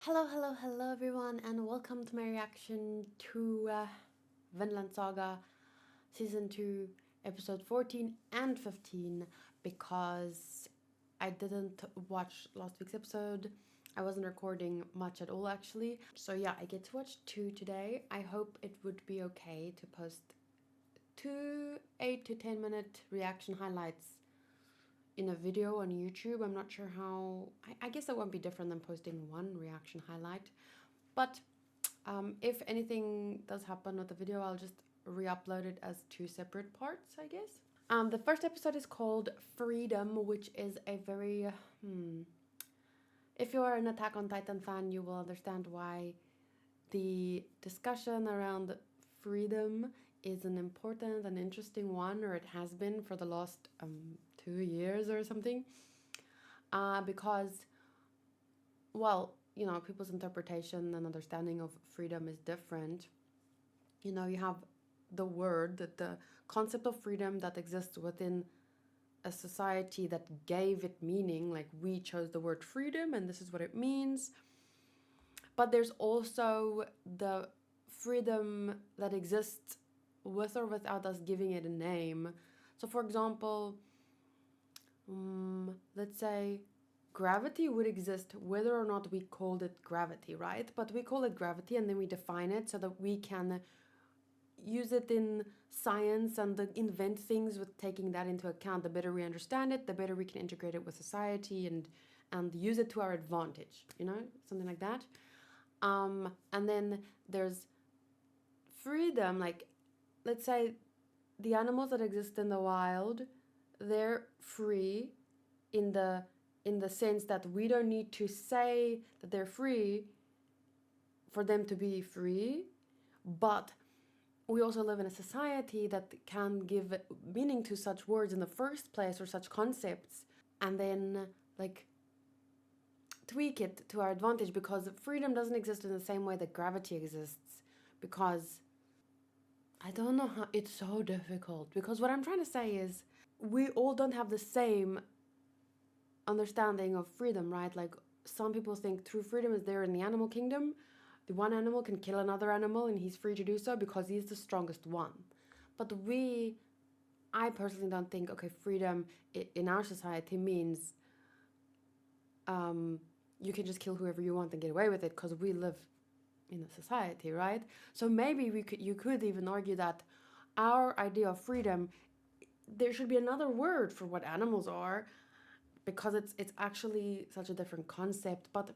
Hello everyone, and welcome to my reaction to Vinland Saga Season 2, Episode 14 and 15, because I didn't watch last week's episode. I wasn't recording much at all, actually. So yeah, I get to watch 2 today. I hope it would be okay to post 2 8 to 10 minute reaction highlights in a video on YouTube. I'm not sure how. I guess it won't be different than posting one reaction highlight. But if anything does happen with the video, I'll just re-upload it as 2 separate parts, I guess. The first episode is called Freedom, which is a very... If you're an Attack on Titan fan, you will understand why the discussion around freedom is an important and interesting one, or it has been for the last 2 years or something. Because, well, you know, people's interpretation and understanding of freedom is different. You know, you have the word, the concept of freedom that exists within a society that gave it meaning, like we chose the word freedom and this is what it means. But there's also the freedom that exists with or without us giving it a name. So for example, let's say gravity would exist whether or not we called it gravity, right? But we call it gravity and then we define it so that we can use it in science and invent things with taking that into account. The better we understand it, the better we can integrate it with society and use it to our advantage, you know, something like that. And then there's freedom, like let's say the animals that exist in the wild, they're free in the sense that we don't need to say that they're free for them to be free, but we also live in a society that can give meaning to such words in the first place or such concepts, and then like tweak it to our advantage, because freedom doesn't exist in the same way that gravity exists. Because I don't know how, it's so difficult, because what I'm trying to say is we all don't have the same understanding of freedom, right? Like some people think true freedom is there in the animal kingdom. The one animal can kill another animal and he's free to do so because he's the strongest one. But I personally don't think, okay, freedom in our society means you can just kill whoever you want and get away with it because we live in a society, right? So maybe you could even argue that our idea of freedom, there should be another word for what animals are, because it's actually such a different concept. But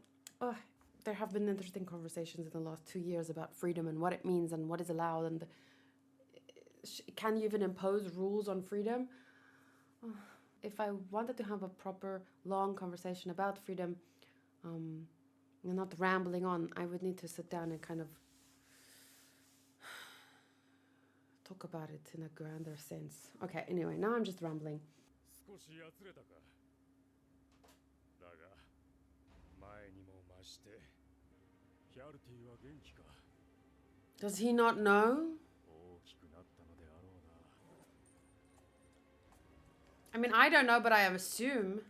there have been interesting conversations in the last 2 years about freedom and what it means and what is allowed, and can you even impose rules on freedom? If I wanted to have a proper long conversation about freedom, and not rambling on, I would need to sit down and kind of talk about it in a grander sense. Okay, anyway, now I'm just rambling. Does he not know? I mean, I don't know, but I assume.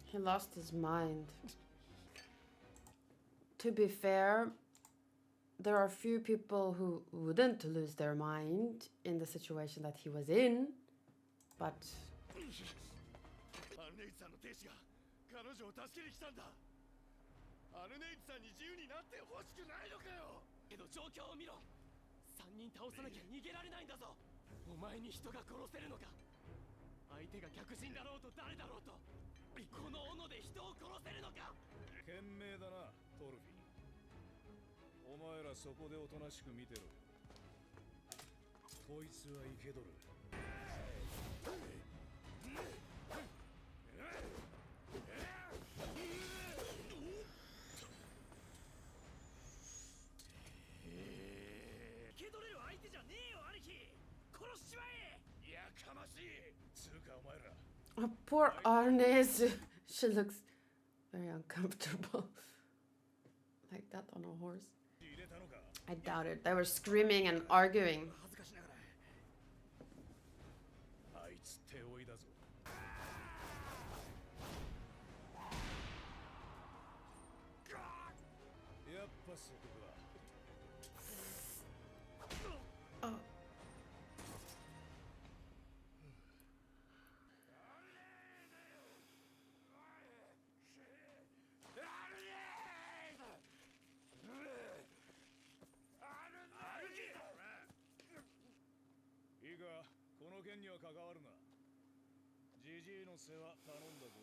He lost his mind. To be fair, there are few people who wouldn't lose their mind in the situation that he was in, but アルネイツさんの亭主が彼女を助けに来たんだ。アルネイツさんに自由になってほしくないのかよ。けど状況を見ろ。3人倒さなきゃ逃げられないんだぞ。お前に人が殺せるのか。相手が客人だろうと誰だろうと、この斧で人を殺せるのか。賢明だな、トルフィー。お前らそこでおとなしく見てろ。こいつは生けとる。受け取れる相手じゃねえよ、兄貴。殺しちまえ。やかましい。つうかお前ら。 oh, poor Arnes. She looks very uncomfortable. Like that on a horse. I doubt it. They were screaming and arguing. 恥ずかしながら。あいつ手負いだぞ。やっぱそこか。 Oh.いいか、この件には関わるな。ジジイの世話頼んだぞ。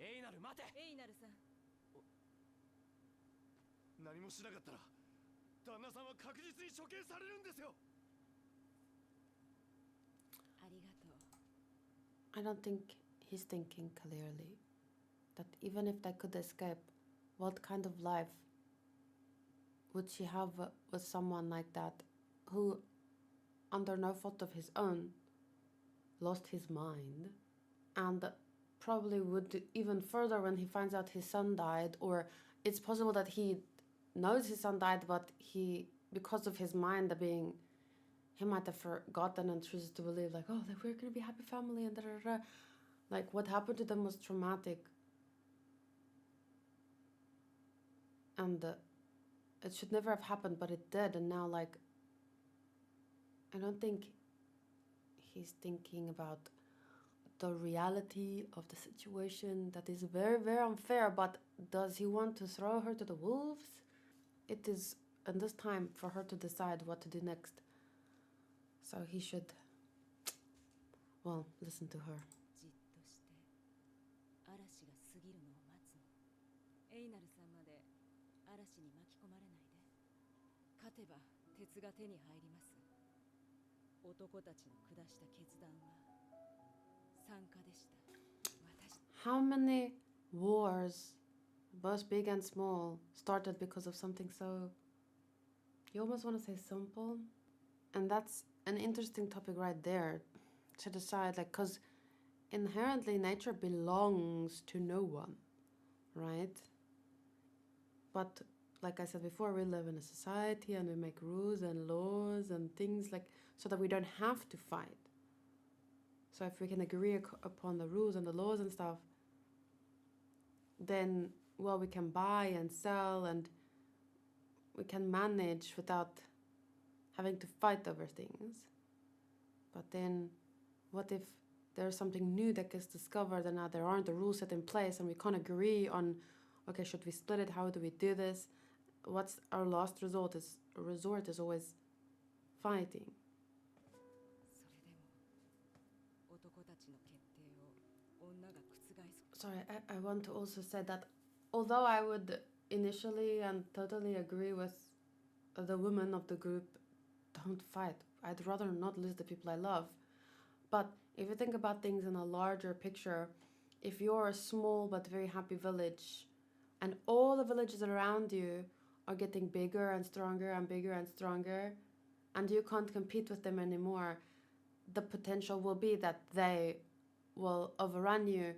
エイナル待て。エイナルさん、何もしなかったら旦那さんは確実に処刑されるんですよ。ありがとう。 I don't think he's thinking clearly. That even if they could escape, what kind of life would she have with someone like that, who, under no fault of his own, lost his mind, and probably would even further when he finds out his son died, or it's possible that he knows his son died, but he, because of his mind being, he might have forgotten and chooses to believe like, oh, like we're gonna be a happy family and da da da. Like what happened to them was traumatic, and it should never have happened, but it did. And now, like, I don't think he's thinking about the reality of the situation that is very, very unfair. But does he want to throw her to the wolves? It is, in this time, for her to decide what to do next. So he should, well, listen to her. じっとして嵐が過ぎるのを待つの。エイナルさんまで嵐に巻き込まれないで。勝てば鉄が手に入ります。男たちの下した決断は参加でした。私。 How many wars, both big and small, started because of something so, you almost want to say simple? And that's an interesting topic right there to decide, like, because inherently nature belongs to no one, right? But like I said before, we live in a society and we make rules and laws and things like so that we don't have to fight. So if we can agree upon the rules and the laws and stuff, then, well, we can buy and sell and we can manage without having to fight over things. But then what if there's something new that gets discovered and now there aren't the rules set in place and we can't agree on, okay, should we split it? How do we do this? What's our last resort is always fighting. それでも男たちの決定を女が覆す。 Sorry, I want to also say that although I would initially and totally agree with the women of the group, don't fight. I'd rather not lose the people I love. But if you think about things in a larger picture, if you're a small but very happy village and all the villages around you are getting bigger and stronger and bigger and stronger, and you can't compete with them anymore, the potential will be that they will overrun you.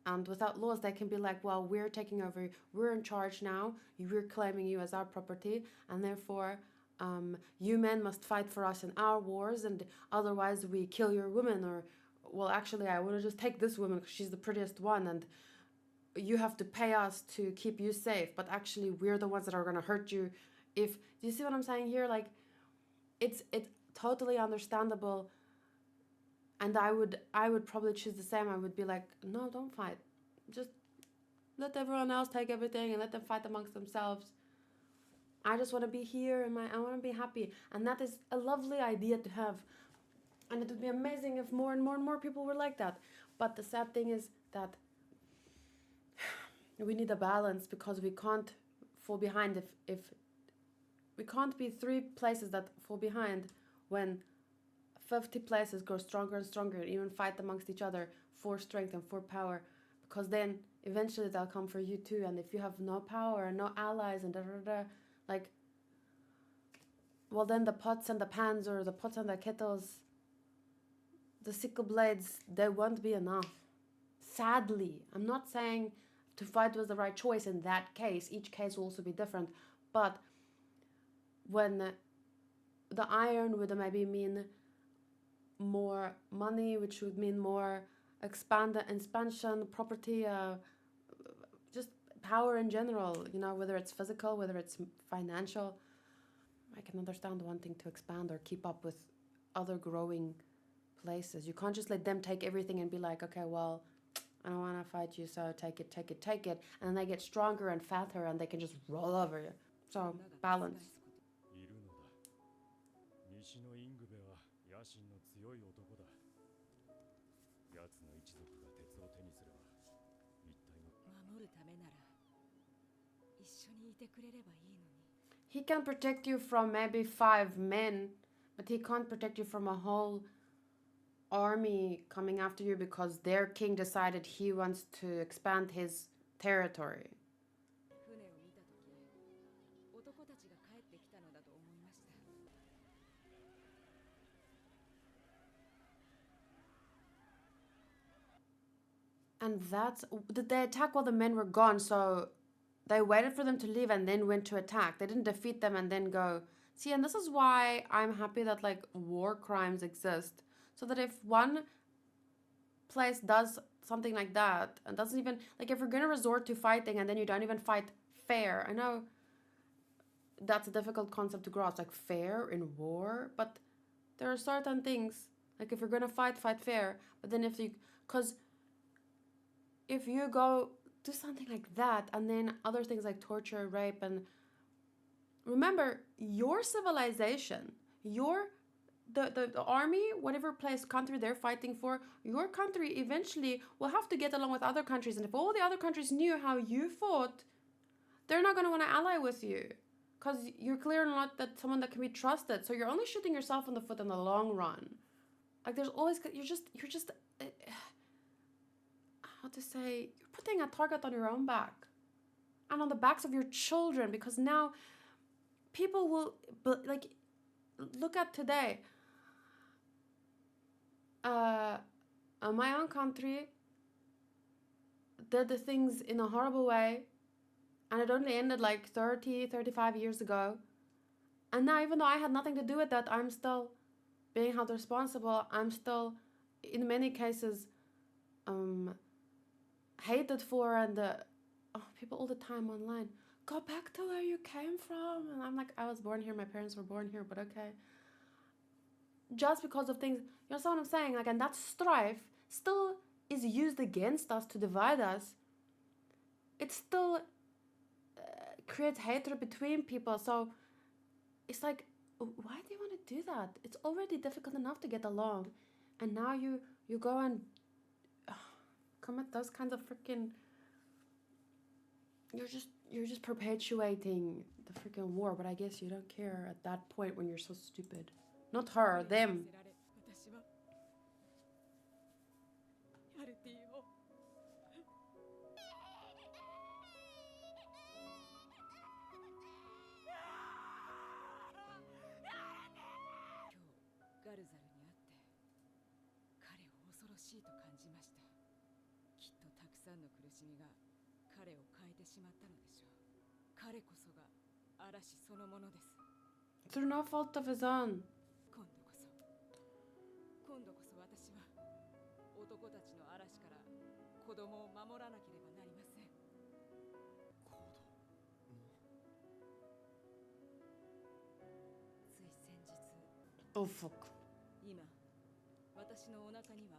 And without laws, they can be like, well, we're taking over, we're in charge now, we're claiming you as our property, and therefore you men must fight for us in our wars, and otherwise we kill your women. Or, well, actually, I want to just take this woman because she's the prettiest one, and you have to pay us to keep you safe, but actually we're the ones that are going to hurt you. If do you see what I'm saying here? Like, it's totally understandable, and I would probably choose the same. I would be like, no, don't fight, just let everyone else take everything and let them fight amongst themselves. I just want to be here and I want to be happy, and that is a lovely idea to have, and it would be amazing if more and more and more people were like that. But the sad thing is that we need a balance, because we can't fall behind if we can't be 3 places that fall behind when 50 places grow stronger and stronger and even fight amongst each other for strength and for power, because then eventually they'll come for you too. And if you have no power and no allies and like, well, then the pots and the pans, or the pots and the kettles, the sickle blades, they won't be enough. Sadly, I'm not saying to fight was the right choice in that case. Each case will also be different. But when the iron would maybe mean more money, which would mean more expansion, property, just power in general, whether it's physical, whether it's financial. I can understand wanting to expand or keep up with other growing places. You can't just let them take everything and be like, okay, well, I don't want to fight you, so take it. And then they get stronger and fatter and they can just roll over you. So, balance. いるのだ。西のイングベは野心の強い男だ。奴の一族が鉄を手にすれば、一体の。守るためなら一緒にいてくれればいいのに。He can protect you from maybe 5 men, but he can't protect you from a whole army coming after you because their king decided he wants to expand his territory. 船を見たとき、男たちが帰ってきたのだと思いました。And did they attack while the men were gone? So they waited for them to leave and then went to attack. They didn't defeat them and then go. See, and this is why I'm happy that like war crimes exist. So that if one place does something like that and doesn't even, like, if you're gonna resort to fighting and then you don't even fight fair, I know that's a difficult concept to grasp, like fair in war, but there are certain things, like if you're gonna fight fair, but then because if you go do something like that and then other things like torture, rape, and remember, your civilization, the army, whatever country they're fighting for, your country eventually will have to get along with other countries. And if all the other countries knew how you fought, they're not going to want to ally with you, because you're clearly not someone that can be trusted. So you're only shooting yourself in the foot in the long run. Like, there's always, you're just how to say, you're putting a target on your own back and on the backs of your children, because now people will, like, look at today. My own country did the things in a horrible way, and it only ended like 35 years ago. And now, even though I had nothing to do with that, I'm still being held responsible. I'm still, in many cases, hated for, and people all the time online, go back to where you came from. And I'm like, I was born here, my parents were born here, but okay. Just because of things, you know what I'm saying? Like, and that strife still is used against us to divide us. It still creates hatred between people. So it's like, why do you want to do that? It's already difficult enough to get along, and now you go and commit those kinds of freaking. You're just perpetuating the freaking war. But I guess you don't care at that point when you're so stupid. Not her, them. 私はやれていいよ。ガルザルに会って彼を恐ろしいと感じました。きっとたくさんの苦しみが彼を変えてしまったのでしょう。彼こそが嵐そのものです。 Through no fault of his own. 今度こそ私は男たちの嵐から子供を守らなければなりません。Oh fuck. 今私のお腹には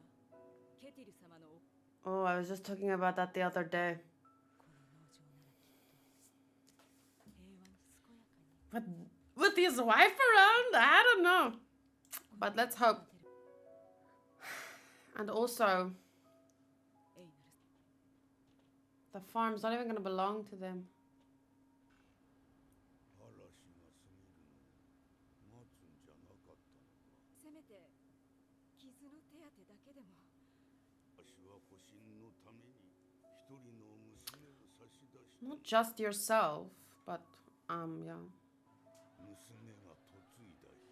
ケティル様の Oh, I was just talking about that the other day. この農場ならきっと平和に健やかに But with his wife around, I don't know. But let's hope. And also, エイナル the farm's not even gonna belong to them. 嵐が過ぎるのを待つんじゃなかったのか。せめて傷の手当てだけでも私は保身のために一人の娘を差し出した。 Not just yourself, but yeah. 娘が嫁いだ日、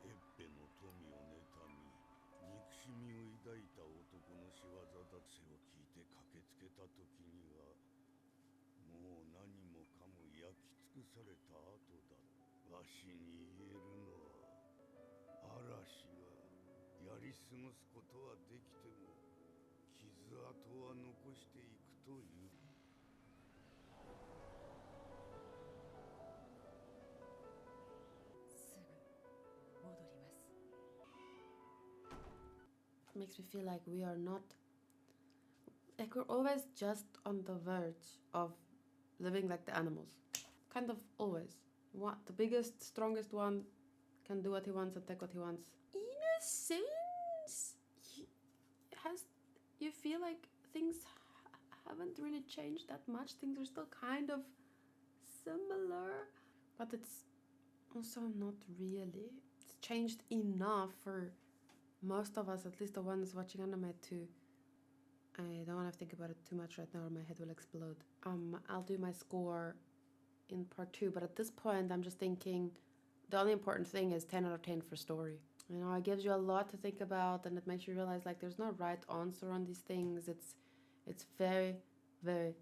エッペの富を妬み憎しみを抱いた男の仕業だ。せを聞いて駆けつけた時にはもう何もかも焼き尽くされた後だ。わしに言えるのは、嵐がやり過ごすことはできても傷跡は残していくという。すぐ戻ります It makes me feel like we are not, like we're always just on the verge of living like the animals. Kind of always. What the biggest, strongest one can do what he wants and take what he wants. In a sense, you feel like things haven't really changed that much. Things are still kind of similar, but it's also not really. It's changed enough for most of us, at least the ones watching anime, to I don't want to think about it too much right now or my head will explode. I'll do my score in part 2, but at this point I'm just thinking the only important thing is 10 out of 10 for story. You know, it gives you a lot to think about and it makes you realize like there's no right answer on these things. It's very, very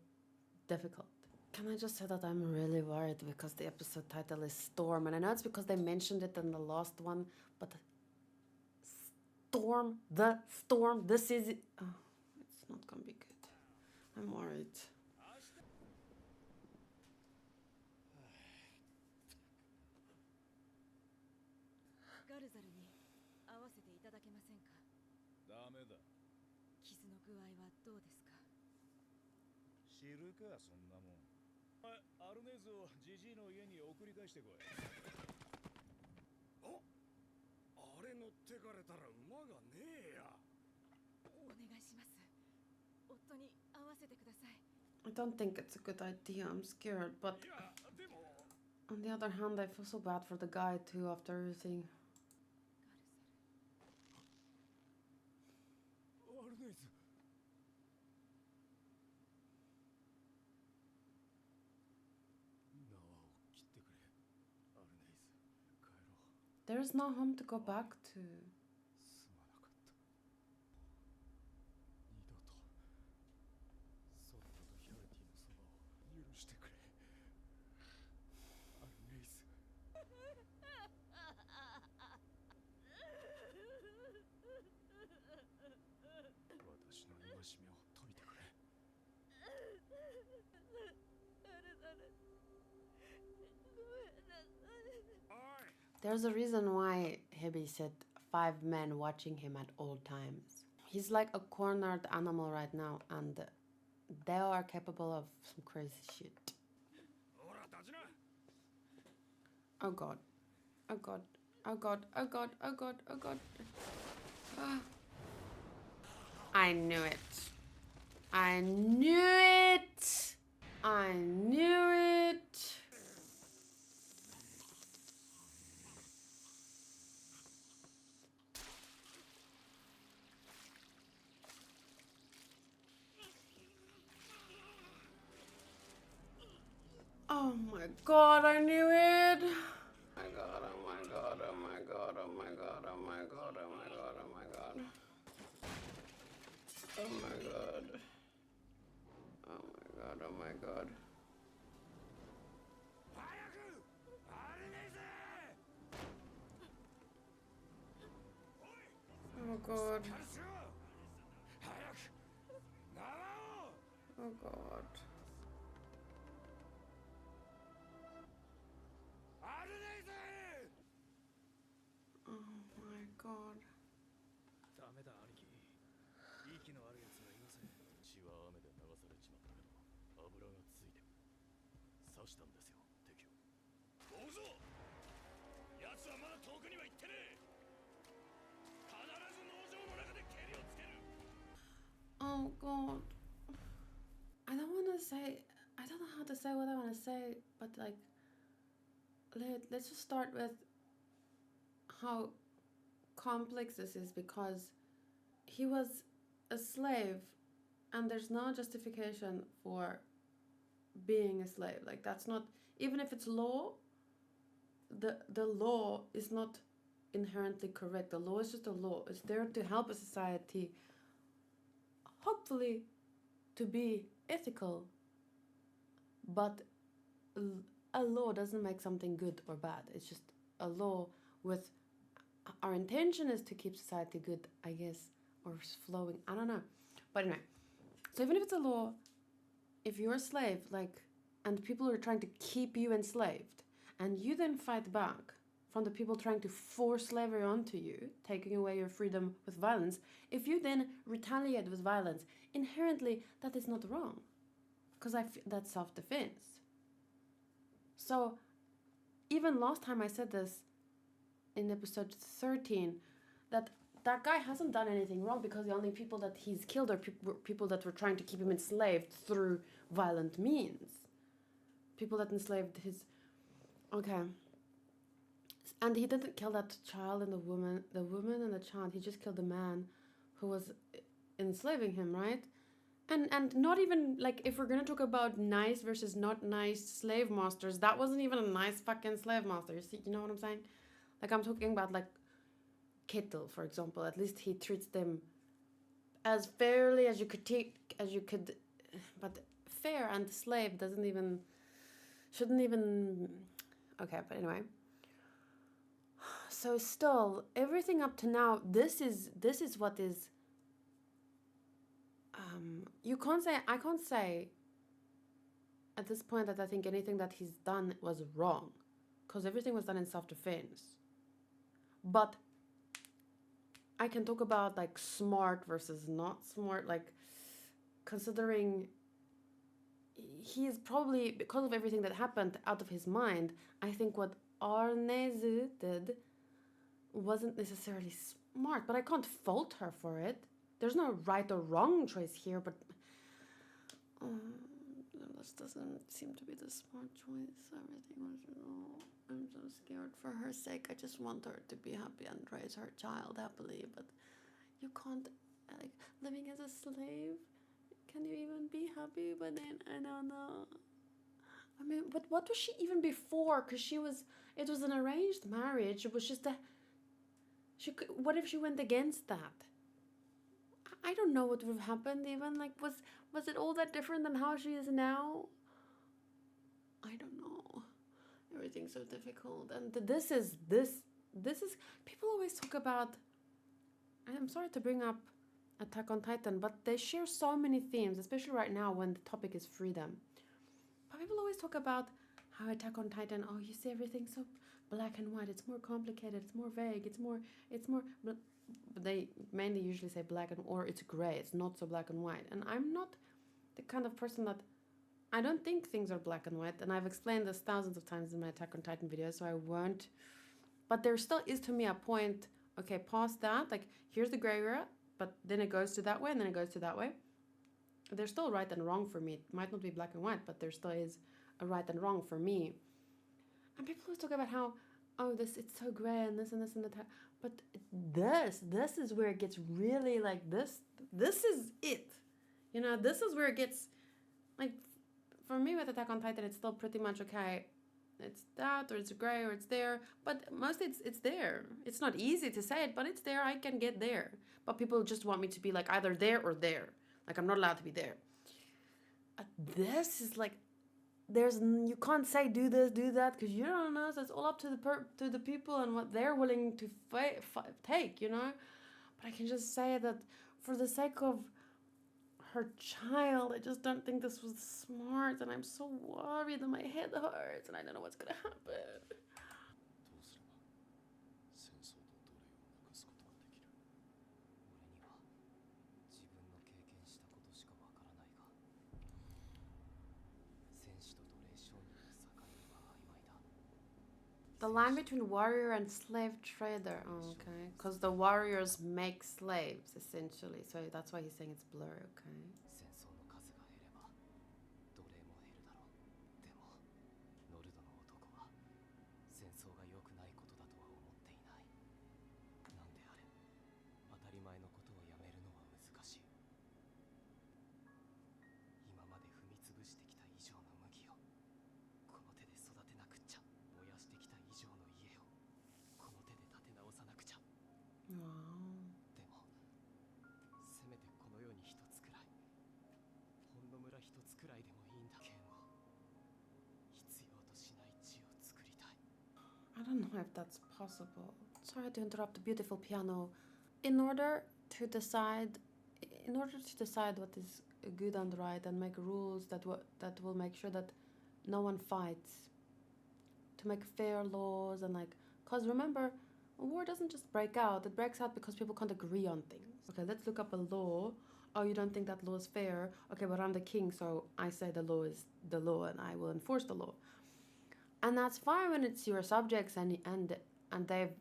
difficult. Can I just say that I'm really worried because the episode title is Storm, and I know it's because they mentioned it in the last one, but Storm, this is it. Oh, it's not gonna be good. I'm worried. ガルザルに合わせていただけませんか。ダメだ。傷の具合はどうですか。知るかそんなもん。アルネーズをジジイの家に送り返してこい。あれ乗ってかれたら馬がねえや。お願いします。夫に合わせてください。 I don't think it's a good idea. I'm scared, but いやでも on the other hand, I feel so bad for the guy too after everything. ガルザル。アルネーズ。縄を切ってくれ。アルネーズ、帰ろう。 There is no home to go back to. すまなかった。二度とソットとヒャルティのそばを許してくれ。アルネイス。私の戒めを解いてくれ。 There's a reason why Hibby said 5 men watching him at all times. He's like a cornered animal right now, and they are capable of some crazy shit. Oh god. Oh god. Oh god. Oh god. Oh god. Oh god. Ah. I knew it. I knew it. I knew it. Oh my god, I knew it. Oh my god, oh my god, oh my god, oh my god, oh my god, oh my god, oh my god. Oh my god. Oh my god, oh my god. Oh god. Oh god. アルネイさん Oh my god. ダメだ兄貴息のあるやつがいません血は雨で流されちまったけど油がついて刺したんですよ敵をどうぞ奴はまだ遠くには行ってねえ必ず農場の中で蹴りをつける Oh god. I don't want to say. I don't know how to say what I want to say, but like, let's just start with how complex this is because he was a slave, and there's no justification for being a slave. Like that's not even if it's law. The law is not inherently correct. The law is just a law. It's there to help a society, hopefully, to be ethical. But a law doesn't make something good or bad. It's just a law with our intention is to keep society good, I guess, or flowing. I don't know. But anyway, so even if it's a law, if you're a slave, like, and people are trying to keep you enslaved, and you then fight back from the people trying to force slavery onto you, taking away your freedom with violence, if you then retaliate with violence, inherently that is not wrong. Because that's self-defense. So, even last time I said this in episode 13, that guy hasn't done anything wrong because the only people that he's killed are people that were trying to keep him enslaved through violent means. People that enslaved his... Okay. And he didn't kill that child and the woman and the child. He just killed the man who was enslaving him, right? And not even, like, if we're gonna talk about nice versus not nice slave masters, that wasn't even a nice fucking slave master. You know what I'm saying? Like, I'm talking about, like, Kettle, for example. At least he treats them as fairly as you could, but fair and slave shouldn't even, okay, but anyway. So still, everything up to now, this is what is, I can't say at this point that I think anything that he's done was wrong, because everything was done in self-defense. But I can talk about, like, smart versus not smart, like, considering he is probably, because of everything that happened, out of his mind. I think what Arnezu did wasn't necessarily smart, but I can't fault her for it. There's no right or wrong choice here, but this doesn't seem to be the smart choice. Everything was wrong. I'm so scared for her sake. I just want her to be happy and raise her child happily, but you can't, like, living as a slave, can you even be happy? But then, I don't know. I mean, but what was she even before? Because it was an arranged marriage. It was just what if she went against that? I don't know what would have happened even. Like, was it all that different than how she is now? I don't know. Everything's so difficult. And this is, people always talk about, I'm sorry to bring up Attack on Titan, but they share so many themes, especially right now when the topic is freedom. But people always talk about how Attack on Titan, oh, you see everything so black and white, it's more complicated, it's more vague, it's more, but they mainly usually say black or it's gray, it's not so black and white. And I'm not the kind of person that, I don't think things are black and white, and I've explained this thousands of times in my Attack on Titan videos, so I won't. But there still is, to me, a point, okay, past that, like, here's the gray area, but then it goes to that way, and then it goes to that way. There's still right and wrong for me. It might not be black and white, but there still is a right and wrong for me. And people always talk about how, oh, it's so gray and this and this and that. But this is where it gets really, like, this is it. You know, this is where it gets, like, for me with Attack on Titan, it's still pretty much, okay, it's that, or it's gray, or it's there. But mostly it's there. It's not easy to say it, but it's there. I can get there. But people just want me to be, like, either there or there. Like, I'm not allowed to be there. This is, like, you can't say do this, do that, because you don't know. So it's all up to the people and what they're willing to take, you know. But I can just say that for the sake of her child. I just don't think this was smart, and I'm so worried and my head hurts and I don't know what's gonna happen. どうすれば戦争と奴隷をなくすことができる。俺には自分の経験したことしかわからないが、戦士と奴隷商人の境目は曖昧だ。 The line between warrior and slave trader. Oh, okay. Because the warriors make slaves, essentially. So that's why he's saying it's blurry, okay. 戦争の数が減れば奴隷も減るだろう。でもノルドの男は戦争が良くないことだとは思っていない。なんであれ、当たり前のことをやめるのは難しい。今まで踏み潰してきた以上の麦をこの手で育てなくっちゃ。燃やしてきた以上の家をこの手で建て直さなくちゃ。 Wow. でもせめてこの世に一つくらい、ほんの村一つくらいでもいいんだ。剣を必要としない地を作りたい。 I don't know if that's possible. Sorry to interrupt the beautiful piano. In order to decide what is good and right and make rules that will make sure that no one fights, to make fair laws and cause remember, a war doesn't just break out. It breaks out because people can't agree on things. Okay, let's look up a law. Oh, you don't think that law is fair? Okay, but I'm the king, so I say the law is the law and I will enforce the law. And that's fine when it's your subjects and they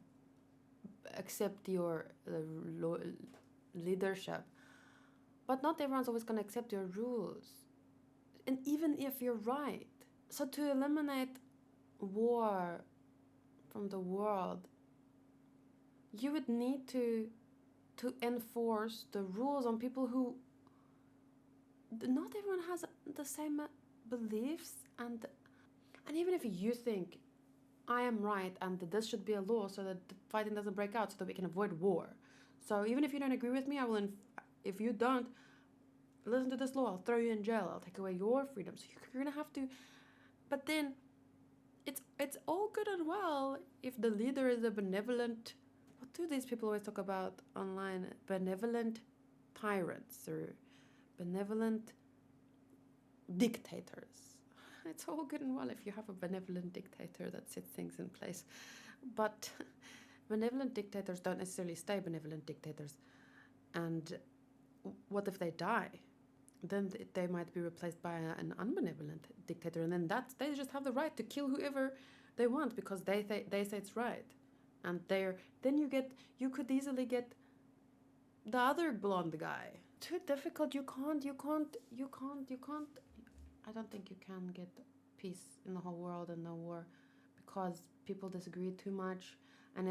accept your leadership. But not everyone's always going to accept your rules. And even if you're right. So to eliminate war from the world, you would need to enforce the rules on people who not everyone has the same beliefs, and even if you think I am right and that this should be a law so that the fighting doesn't break out so that we can avoid war. So even if you don't agree with me, if you don't listen to this law, I'll throw you in jail. I'll take away your freedom. So you're gonna have to. But then, it's all good and well if the leader is a benevolent. What do these people always talk about online? Benevolent tyrants or benevolent dictators. It's all good and well if you have a benevolent dictator that sets things in place. But benevolent dictators don't necessarily stay benevolent dictators. And what if they die? Then they might be replaced by an unbenevolent dictator, and then they just have the right to kill whoever they want because they say it's right. And then you could easily get the other blonde guy. Too difficult. You can't. I don't think you can get peace in the whole world and no war because people disagree too much. And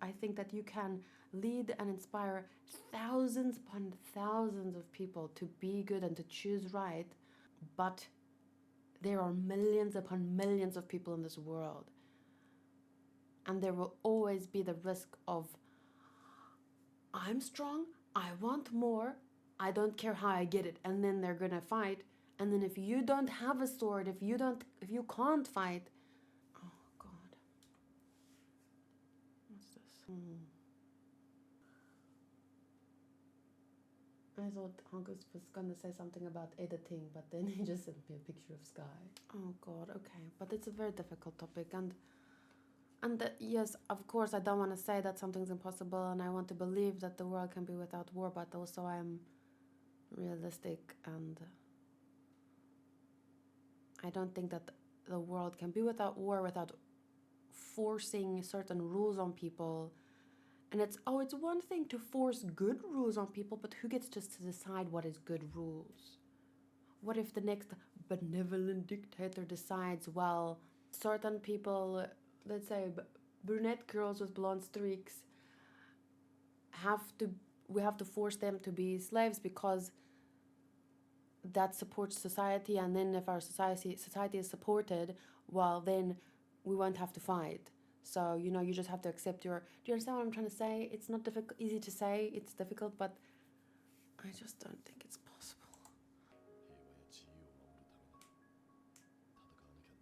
I think that you can lead and inspire thousands upon thousands of people to be good and to choose right. But there are millions upon millions of people in this world. And there will always be the risk of, I'm strong, I want more, I don't care how I get it. And then they're gonna fight. And then if you don't have a sword, if you can't fight, oh God. What's this? I thought August was gonna say something about editing, but then he just sent me a picture of sky. Oh God, okay. But it's a very difficult topic, and yes, of course, I don't want to say that something's impossible, and I want to believe that the world can be without war, but also I'm realistic, and I don't think that the world can be without war without forcing certain rules on people. And it's one thing to force good rules on people, but who gets just to decide what is good rules? What if the next benevolent dictator decides, well, certain people, let's say brunette girls with blonde streaks, we have to force them to be slaves because that supports society, and then if our society is supported, well, then we won't have to fight. So, you just have to accept do you understand what I'm trying to say? It's not easy to say, it's difficult, but I just don't think it's possible. 平和や自由を守るためなら戦わなきゃならない時もあるよ。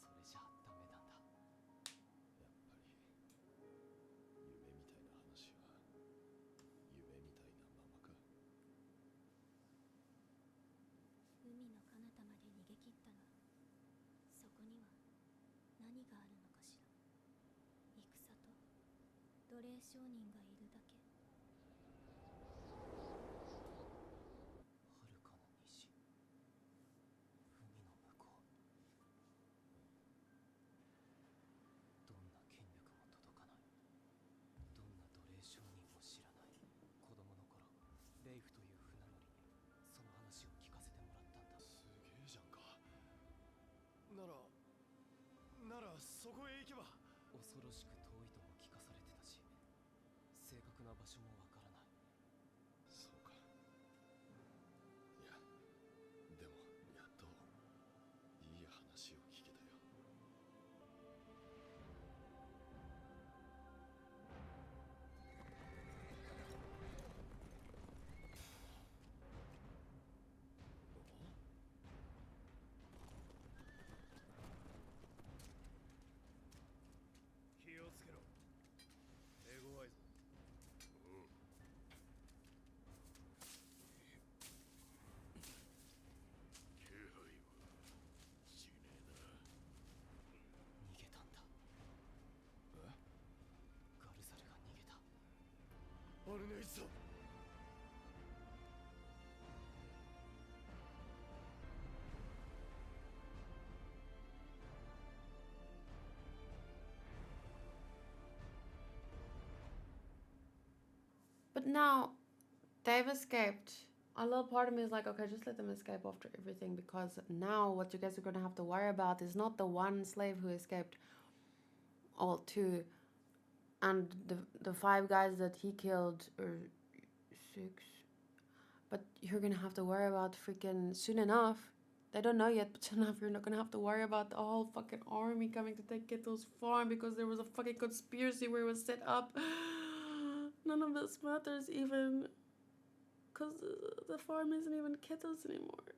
それじゃダメなんだ。やっぱり夢みたいな話は奴隷商人がいるだけ。遥かな西、海の向こう。どんな権力も届かない、どんな奴隷商人も知らない子供の頃、レイフという船乗りにその話を聞かせてもらったんだ。すげえじゃんか。ならそこへ行けば。恐ろしく遠いとも聞かされてたし、正確な場所もわからない。そうか。いや、でもやっといい話を聞けたよ。気をつけろ。手強いぞ。気配はしねえな。逃げたんだ。ガルザルが逃げた。アルネイチさん。But now they've escaped. A little part of me is like, okay, just let them escape after everything, because now what you guys are gonna have to worry about is not the one slave who escaped, all two, and the five guys that he killed, or six. But you're gonna have to worry about freaking soon enough. They don't know yet, but soon enough you're not gonna have to worry about the whole fucking army coming to take Keto's farm because there was a fucking conspiracy where it was set up. None of this matters even, because the farm isn't even Keto's anymore,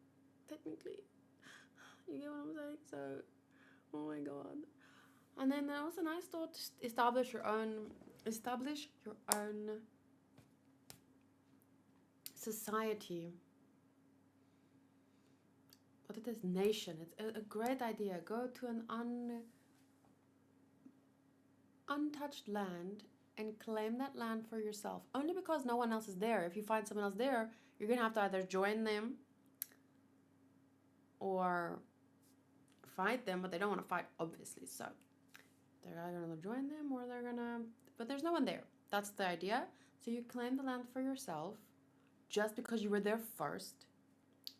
technically. You get what I'm saying? So, oh my god. And then there was a nice thought to establish your own society. What it is, nation. It's a great idea. Go to an untouched land and claim that land for yourself. Only because no one else is there. If you find someone else there, you're gonna have to either join them or fight them, but they don't want to fight, obviously. So they're either gonna join them or they're gonna. But there's no one there. That's the idea. So you claim the land for yourself, just because you were there first,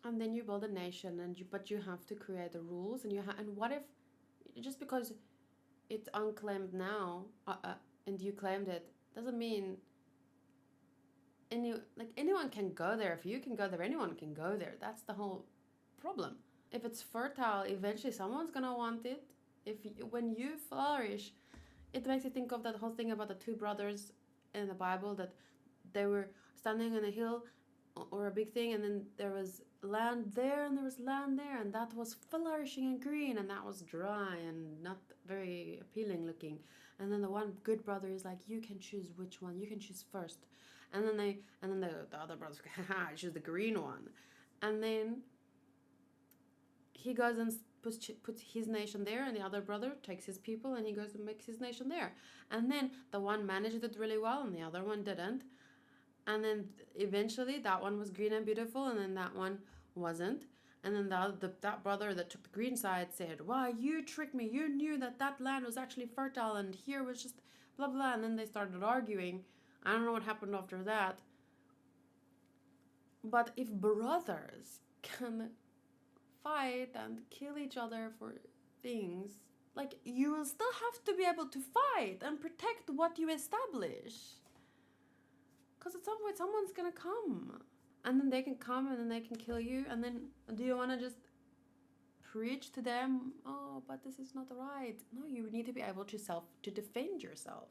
and then you build a nation. But you have to create the rules, and and what if, just because it's unclaimed now, and you claimed it, doesn't mean anyone can go there. If you can go there, anyone can go there. That's the whole problem. If it's fertile, eventually someone's gonna want it. When you flourish, it makes you think of that whole thing about the two brothers in the Bible, that they were standing on a hill or a big thing, and then there was land there and there was land there, and that was flourishing and green, and that was dry and not very appealing looking. And then the one good brother is like, you can choose which one, you can choose first. And then the other brothers go, haha, I choose the green one. And then he goes and puts his nation there, and the other brother takes his people and he goes and makes his nation there. And then the one managed it really well and the other one didn't. And then eventually that one was green and beautiful, and then that one wasn't. And then that brother that took the green side said, "Why, you tricked me. You knew that land was actually fertile and here was just blah blah." And then they started arguing. I don't know what happened after that. But if brothers can fight and kill each other for things, like, you will still have to be able to fight and protect what you establish. Because at some point someone's gonna come. And then they can come and then they can kill you. And then do you want to just preach to them, oh, but this is not right? No, you need to be able to defend yourself.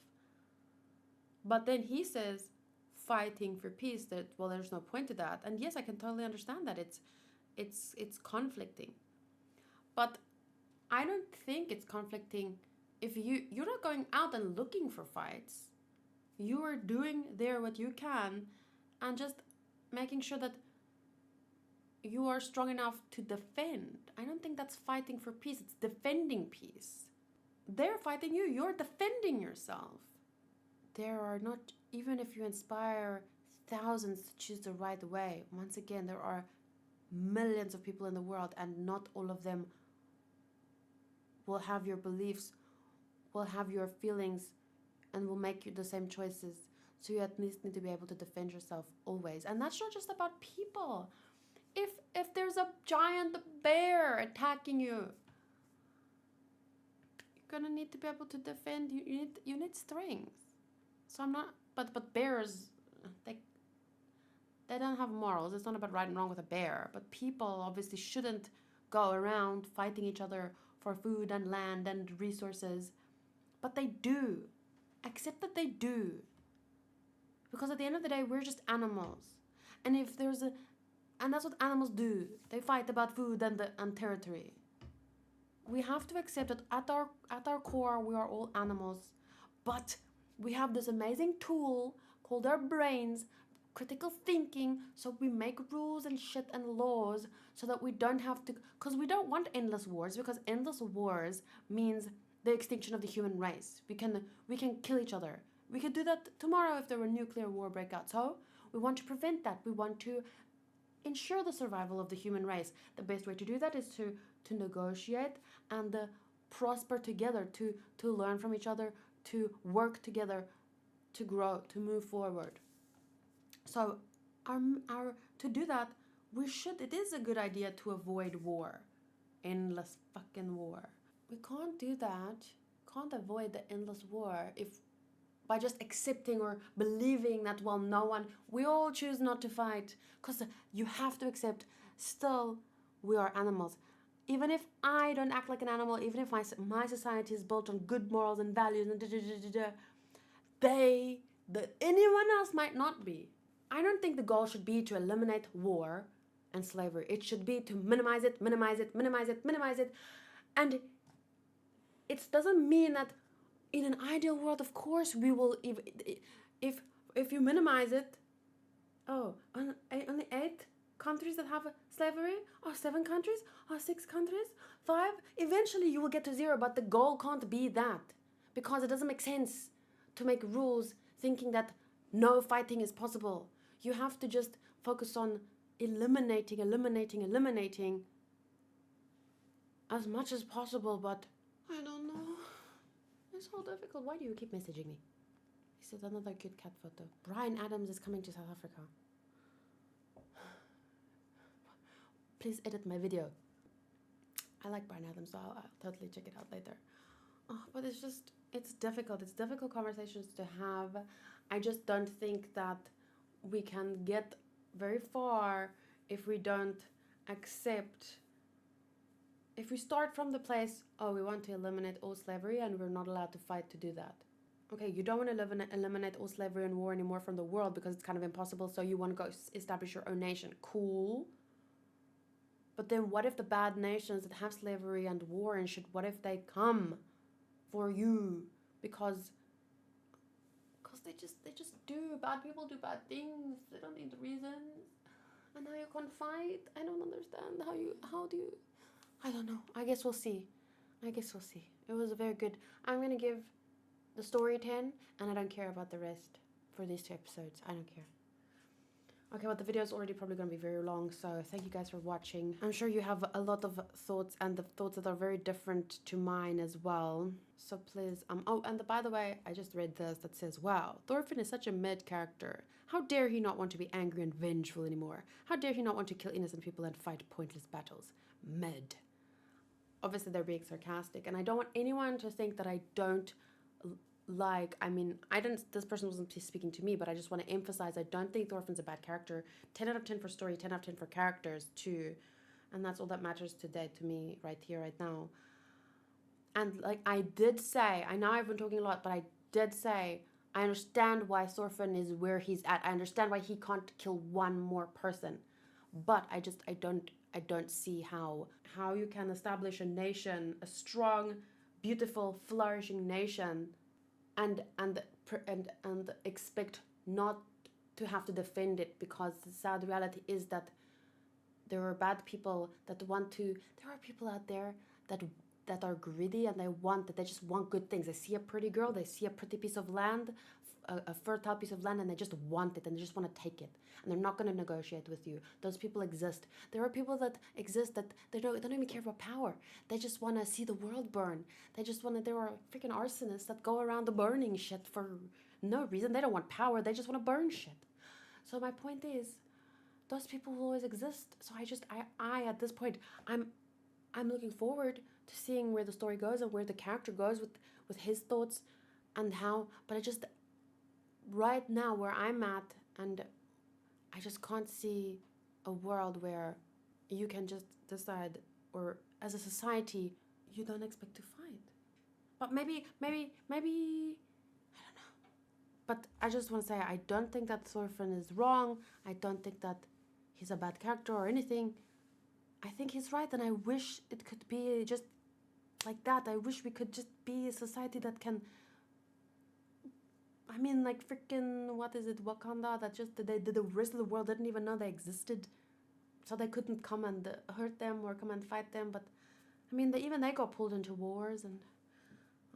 But then he says, fighting for peace, that, well, there's no point to that. And yes, I can totally understand that it's conflicting. But I don't think it's conflicting if you're not going out and looking for fights. You are doing there what you can and just making sure that you are strong enough to defend. I don't think that's fighting for peace. It's defending peace. They're fighting you. You're defending yourself. there are not, even if you inspire thousands to choose the right way, once again, there are millions of people in the world, and not all of them will have your beliefs, will have your feelings, and will make you the same choices. So you at least need to be able to defend yourself always. And that's not just about people. If there's a giant bear attacking you, you're gonna need to be able to defend. You need strength. So I'm not, but bears, they don't have morals. It's not about right and wrong with a bear. But people obviously shouldn't go around fighting each other for food and land and resources. But they do. Accept that they do. Because at the end of the day, we're just animals. And if there's a, and that's what animals do. They fight about food and territory. We have to accept that at our core, we are all animals. But we have this amazing tool called our brains, critical thinking, so we make rules and shit and laws so that we don't have to, because we don't want endless wars, because endless wars means the extinction of the human race. We can kill each other. We could do that tomorrow if there were nuclear war breakout. So we want to prevent that. We want to ensure the survival of the human race. The best way to do that is to negotiate and prosper together, to learn from each other, to work together, to grow, to move forward. So our to do that, it is a good idea to avoid war. Endless fucking war. We can't do that. Can't avoid the endless war if by just accepting or believing that, well, we all choose not to fight. Because you have to accept, still, we are animals. Even if I don't act like an animal, even if my society is built on good morals and values and anyone else might not be. I don't think the goal should be to eliminate war and slavery. It should be to minimize it. And it doesn't mean that in an ideal world, of course, we will, if you minimize it, only 8 countries that have slavery, or 7 countries, or 6 countries, 5, eventually you will get to 0, but the goal can't be that, because it doesn't make sense to make rules thinking that no fighting is possible. You have to just focus on eliminating as much as possible, but I don't know. It's so difficult. Why do you keep messaging me? This is another cute cat photo. Bryan Adams is coming to South Africa. Please edit my video. I like Bryan Adams, so I'll totally check it out later. But it's difficult. It's difficult conversations to have. I just don't think that we can get very far if we don't accept, if we start from the place, we want to eliminate all slavery and we're not allowed to fight to do that. Okay, you don't want to eliminate all slavery and war anymore from the world because it's kind of impossible, so you want to go establish your own nation. Cool. But then what if the bad nations that have slavery and war and shit, what if they come for you? Because they just do. Bad people do bad things. They don't need reasons. And now you can't fight. I don't understand how do you, I don't know. I guess we'll see. It was a very good, I'm going to give the story 10, and I don't care about the rest for these 2 episodes. I don't care. Okay, well, the video is already probably going to be very long, so thank you guys for watching. I'm sure you have a lot of thoughts, and the thoughts that are very different to mine as well. So please, and by the way, I just read this that says, wow, Thorfinn is such a mid character. How dare he not want to be angry and vengeful anymore? How dare he not want to kill innocent people and fight pointless battles? Mid. Obviously, they're being sarcastic, and I don't want anyone to think that I don't this person wasn't speaking to me, but I just want to emphasize, I don't think Thorfinn's a bad character. 10 out of 10 for story, 10 out of 10 for characters too. And that's all that matters today to me right here, right now. And I did say, I know I've been talking a lot, but I did say, I understand why Thorfinn is where he's at. I understand why he can't kill one more person. But I don't see how you can establish a nation, a strong, beautiful, flourishing nation, and expect not to have to defend it, because the sad reality is that there are bad people that there are people out there that that are greedy and they just want good things. They see a pretty girl, they see a pretty piece of land, a fertile piece of land, and they just want it and they just want to take it. And they're not going to negotiate with you. Those people exist. There are people that exist that they don't even care about power. They just want to see the world burn. There are freaking arsonists that go around burning shit for no reason. They don't want power. They just want to burn shit. So my point is, those people will always exist. So I at this point, I'm looking forward to seeing where the story goes and where the character goes with his thoughts and how. But I just, right now where I'm at, and I just can't see a world where you can just decide, or as a society, you don't expect to fight. But maybe, I don't know. But I just want to say, I don't think that Thorfinn is wrong. I don't think that he's a bad character or anything. I think he's right, and I wish it could be just like that. I wish we could just be a society that can. I mean, like freaking, what is it, Wakanda? That just the rest of the world didn't even know they existed, so they couldn't come and hurt them or come and fight them. But I mean, even they got pulled into wars and.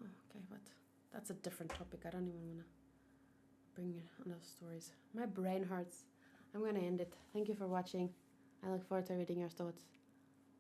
Oh, okay, but that's a different topic. I don't even want to bring on those stories. My brain hurts. I'm gonna end it. Thank you for watching. I look forward to reading your thoughts.